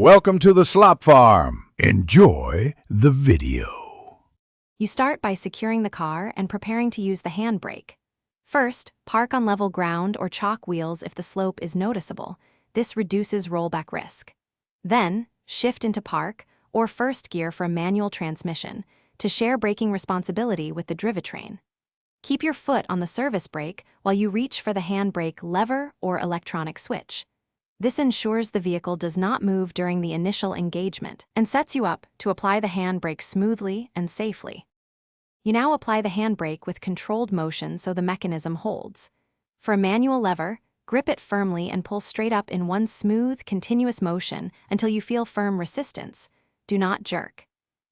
Welcome to the Slop Farm. Enjoy the video. You start by securing the car and preparing to use the handbrake. First, park on level ground or chalk wheels if the slope is noticeable. This reduces rollback risk. Then, shift into park or first gear for a manual transmission to share braking responsibility with the drivetrain. Keep your foot on the service brake while you reach for the handbrake lever or electronic switch. This ensures the vehicle does not move during the initial engagement and sets you up to apply the handbrake smoothly and safely. You now apply the handbrake with controlled motion so the mechanism holds. For a manual lever, grip it firmly and pull straight up in one smooth, continuous motion until you feel firm resistance. Do not jerk.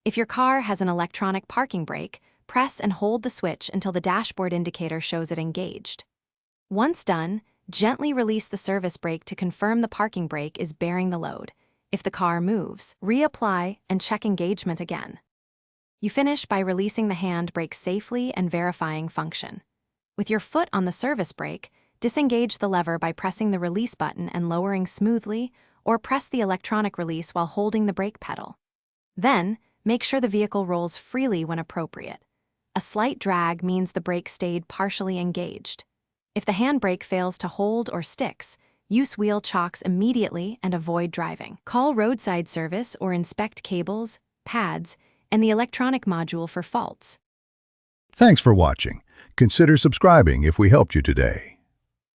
If your car has an electronic parking brake, press and hold the switch until the dashboard indicator shows it engaged. Once done, gently release the service brake to confirm the parking brake is bearing the load. If the car moves, reapply and check engagement again. You finish by releasing the handbrake safely and verifying function. With your foot on the service brake, disengage the lever by pressing the release button and lowering smoothly, or press the electronic release while holding the brake pedal. Then, make sure the vehicle rolls freely when appropriate. A slight drag means the brake stayed partially engaged. If the handbrake fails to hold or sticks, use wheel chocks immediately and avoid driving. Call roadside service or inspect cables, pads, and the electronic module for faults. Thanks for watching. Consider subscribing if we helped you today.